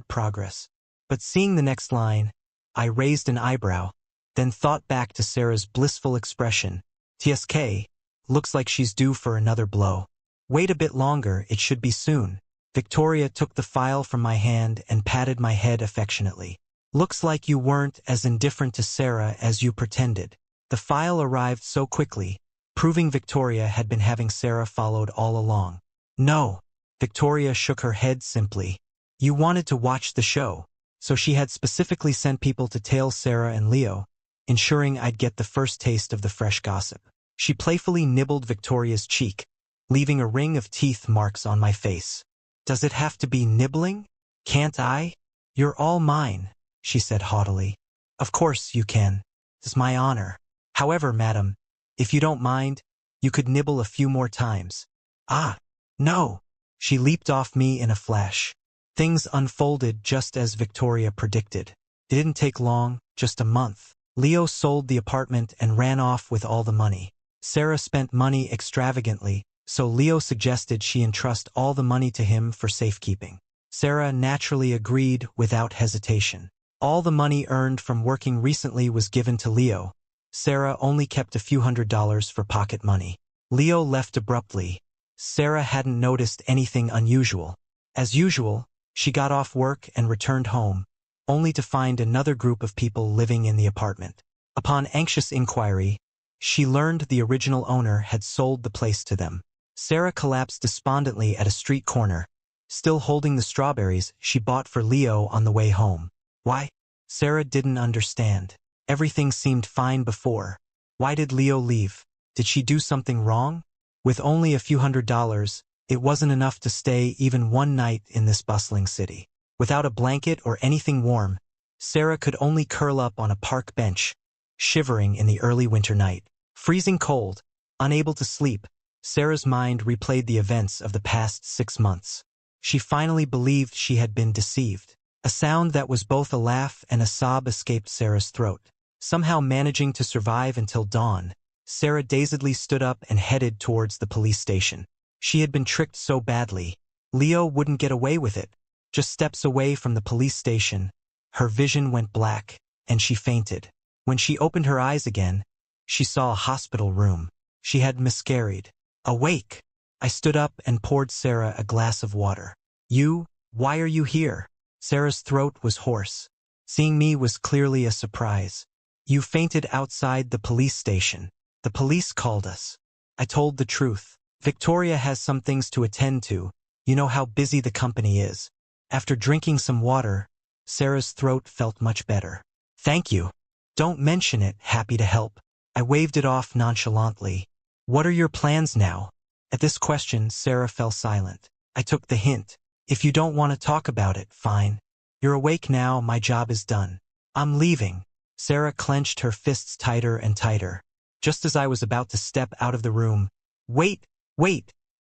progress. But seeing the next line, I raised an eyebrow, then thought back to Sarah's blissful expression. TSK, looks like she's due for another blow. Wait a bit longer, it should be soon. Victoria took the file from my hand and patted my head affectionately. Looks like you weren't as indifferent to Sarah as you pretended. The file arrived so quickly, proving Victoria had been having Sarah followed all along. No. Victoria shook her head simply. You wanted to watch the show, so she had specifically sent people to tail Sarah and Leo, ensuring I'd get the first taste of the fresh gossip. She playfully nibbled Victoria's cheek, leaving a ring of teeth marks on my face. Does it have to be nibbling? Can't I? You're all mine, she said haughtily. Of course you can. It's my honor. However, madam, if you don't mind, you could nibble a few more times. Ah, no. She leaped off me in a flash. Things unfolded just as Victoria predicted. It didn't take long, just a month. Leo sold the apartment and ran off with all the money. Sarah spent money extravagantly, so Leo suggested she entrust all the money to him for safekeeping. Sarah naturally agreed without hesitation. All the money earned from working recently was given to Leo. Sarah only kept a few $100s for pocket money. Leo left abruptly. Sarah hadn't noticed anything unusual. As usual, she got off work and returned home, only to find another group of people living in the apartment. Upon anxious inquiry, she learned the original owner had sold the place to them. Sarah collapsed despondently at a street corner, still holding the strawberries she bought for Leo on the way home. Why? Sarah didn't understand. Everything seemed fine before. Why did Leo leave? Did she do something wrong? With only a few $100s, it wasn't enough to stay even one night in this bustling city. Without a blanket or anything warm, Sarah could only curl up on a park bench, shivering in the early winter night. Freezing cold, unable to sleep, Sarah's mind replayed the events of the past 6 months. She finally believed she had been deceived. A sound that was both a laugh and a sob escaped Sarah's throat. Somehow managing to survive until dawn, Sarah dazedly stood up and headed towards the police station. She had been tricked so badly. Leo wouldn't get away with it. Just steps away from the police station, her vision went black, and she fainted. When she opened her eyes again, she saw a hospital room. She had miscarried. Awake! I stood up and poured Sarah a glass of water. Why are you here? Sarah's throat was hoarse. Seeing me was clearly a surprise. You fainted outside the police station. The police called us. I told the truth. Victoria has some things to attend to. You know how busy the company is. After drinking some water, Sarah's throat felt much better. Thank you. Don't mention it, happy to help. I waved it off nonchalantly. What are your plans now? At this question, Sarah fell silent. I took the hint. If you don't want to talk about it, fine. You're awake now, my job is done. I'm leaving. Sarah clenched her fists tighter and tighter. Just as I was about to step out of the room, Wait,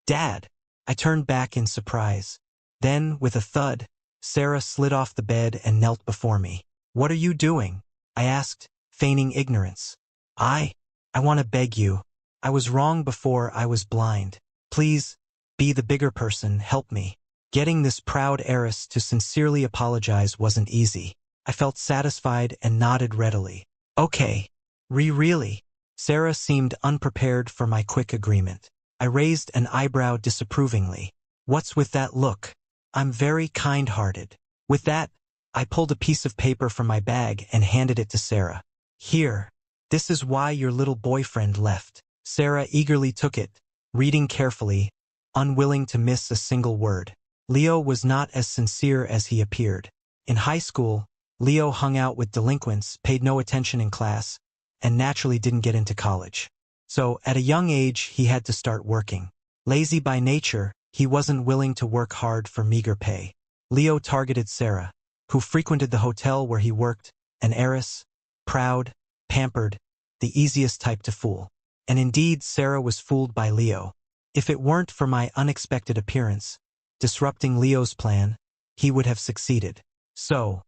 Dad! I turned back in surprise. Then, with a thud, Sarah slid off the bed and knelt before me. What are you doing? I asked, feigning ignorance. I want to beg you. I was wrong before I was blind. Please, be the bigger person, help me. Getting this proud heiress to sincerely apologize wasn't easy. I felt satisfied and nodded readily. Okay. Really? Sarah seemed unprepared for my quick agreement. I raised an eyebrow disapprovingly. What's with that look? I'm very kind-hearted. With that, I pulled a piece of paper from my bag and handed it to Sarah. Here. This is why your little boyfriend left. Sarah eagerly took it, reading carefully, unwilling to miss a single word. Leo was not as sincere as he appeared. In high school, Leo hung out with delinquents, paid no attention in class, and naturally didn't get into college. So, at a young age, he had to start working. Lazy by nature, he wasn't willing to work hard for meager pay. Leo targeted Sarah, who frequented the hotel where he worked, an heiress, proud, pampered, the easiest type to fool. And indeed, Sarah was fooled by Leo. If it weren't for my unexpected appearance, disrupting Leo's plan, he would have succeeded. So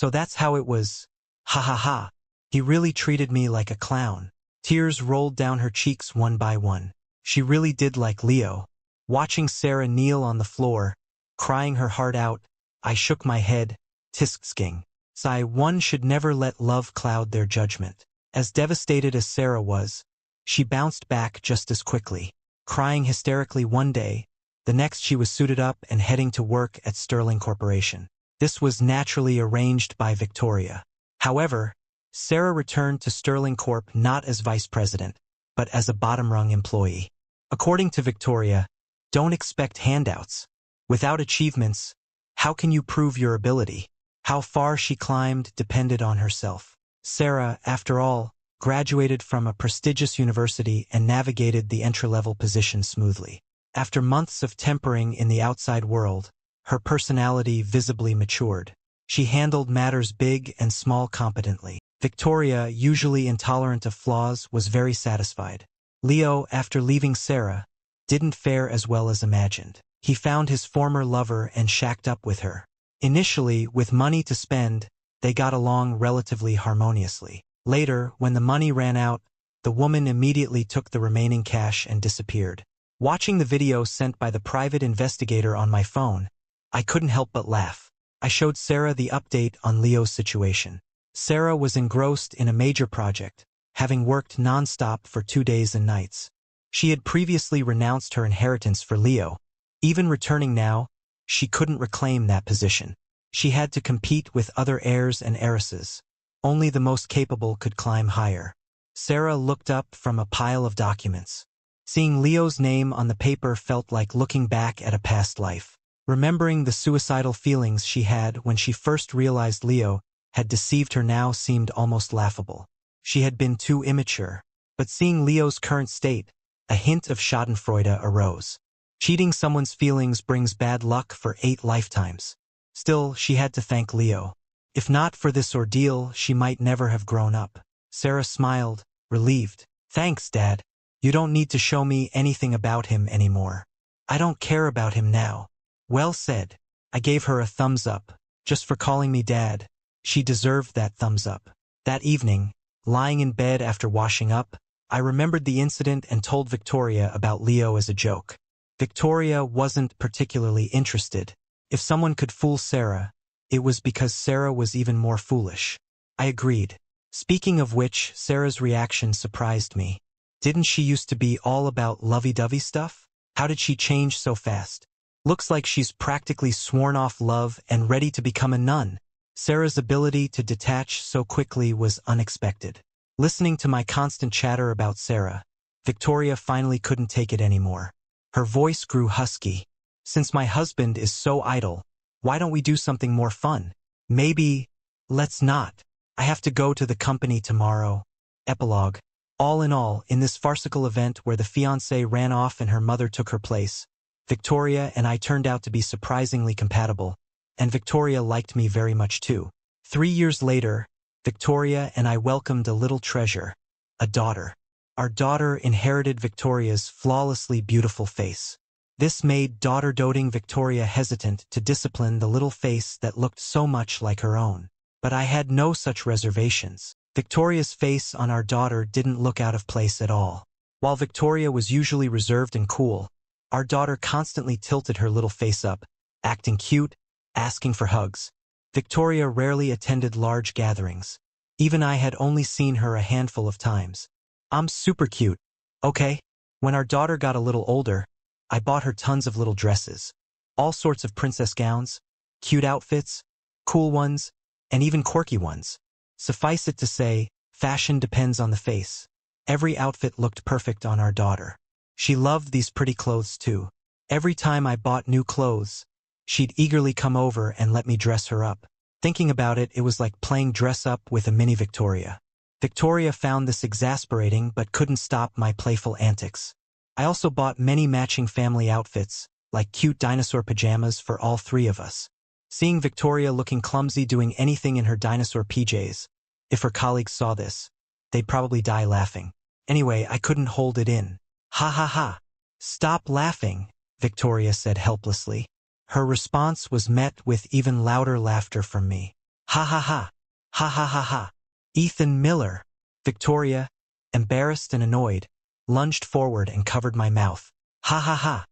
that's how it was. Ha ha ha. He really treated me like a clown. Tears rolled down her cheeks one by one. She really did like Leo. Watching Sarah kneel on the floor, crying her heart out, I shook my head. Tisksking. Sigh, one should never let love cloud their judgment. As devastated as Sarah was, she bounced back just as quickly. Crying hysterically one day, the next she was suited up and heading to work at Sterling Corporation. This was naturally arranged by Victoria. However, Sarah returned to Sterling Corp not as vice president, but as a bottom-rung employee. According to Victoria, don't expect handouts. Without achievements, how can you prove your ability? How far she climbed depended on herself. Sarah, after all, graduated from a prestigious university and navigated the entry-level position smoothly. After months of tempering in the outside world, her personality visibly matured. She handled matters big and small competently. Victoria, usually intolerant of flaws, was very satisfied. Leo, after leaving Sarah, didn't fare as well as imagined. He found his former lover and shacked up with her. Initially, with money to spend, they got along relatively harmoniously. Later, when the money ran out, the woman immediately took the remaining cash and disappeared. Watching the video sent by the private investigator on my phone, I couldn't help but laugh. I showed Sarah the update on Leo's situation. Sarah was engrossed in a major project, having worked non-stop for 2 days and nights. She had previously renounced her inheritance for Leo. Even returning now, she couldn't reclaim that position. She had to compete with other heirs and heiresses. Only the most capable could climb higher. Sarah looked up from a pile of documents. Seeing Leo's name on the paper felt like looking back at a past life. Remembering the suicidal feelings she had when she first realized Leo had deceived her now seemed almost laughable. She had been too immature. But seeing Leo's current state, a hint of schadenfreude arose. Cheating someone's feelings brings bad luck for 8 lifetimes. Still, she had to thank Leo. If not for this ordeal, she might never have grown up. Sarah smiled, relieved. Thanks, Dad. You don't need to show me anything about him anymore. I don't care about him now. Well said. I gave her a thumbs up, just for calling me Dad. She deserved that thumbs up. That evening, lying in bed after washing up, I remembered the incident and told Victoria about Leo as a joke. Victoria wasn't particularly interested. If someone could fool Sarah, it was because Sarah was even more foolish. I agreed. Speaking of which, Sarah's reaction surprised me. Didn't she used to be all about lovey-dovey stuff? How did she change so fast? Looks like she's practically sworn off love and ready to become a nun. Sarah's ability to detach so quickly was unexpected. Listening to my constant chatter about Sarah, Victoria finally couldn't take it anymore. Her voice grew husky. Since my husband is so idle, why don't we do something more fun? Maybe, let's not. I have to go to the company tomorrow. Epilogue. All in all, in this farcical event where the fiancé ran off and her mother took her place, Victoria and I turned out to be surprisingly compatible, and Victoria liked me very much too. 3 years later, Victoria and I welcomed a little treasure, a daughter. Our daughter inherited Victoria's flawlessly beautiful face. This made daughter-doting Victoria hesitant to discipline the little face that looked so much like her own. But I had no such reservations. Victoria's face on our daughter didn't look out of place at all. While Victoria was usually reserved and cool, our daughter constantly tilted her little face up, acting cute, asking for hugs. Victoria rarely attended large gatherings. Even I had only seen her a handful of times. I'm super cute, okay? When our daughter got a little older, I bought her tons of little dresses. All sorts of princess gowns, cute outfits, cool ones, and even quirky ones. Suffice it to say, fashion depends on the face. Every outfit looked perfect on our daughter. She loved these pretty clothes too. Every time I bought new clothes, she'd eagerly come over and let me dress her up. Thinking about it, it was like playing dress-up with a mini Victoria. Victoria found this exasperating but couldn't stop my playful antics. I also bought many matching family outfits, like cute dinosaur pajamas for all 3 of us. Seeing Victoria looking clumsy doing anything in her dinosaur PJs, if her colleagues saw this, they'd probably die laughing. Anyway, I couldn't hold it in. Ha ha ha. Stop laughing, Victoria said helplessly. Her response was met with even louder laughter from me. Ha ha ha. Ha ha ha ha. Ethan Miller. Victoria, embarrassed and annoyed, lunged forward and covered my mouth. Ha ha ha.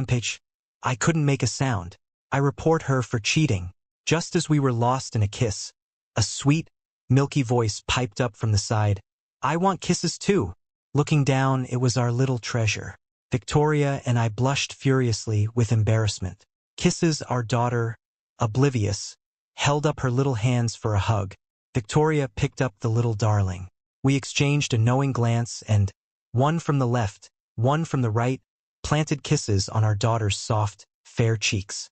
Pitch. I couldn't make a sound. I report her for cheating. Just as we were lost in a kiss, a sweet, milky voice piped up from the side. I want kisses too. Looking down, it was our little treasure. Victoria and I blushed furiously with embarrassment. Kisses, our daughter, oblivious, held up her little hands for a hug. Victoria picked up the little darling. We exchanged a knowing glance and, one from the left, one from the right, planted kisses on our daughter's soft, fair cheeks.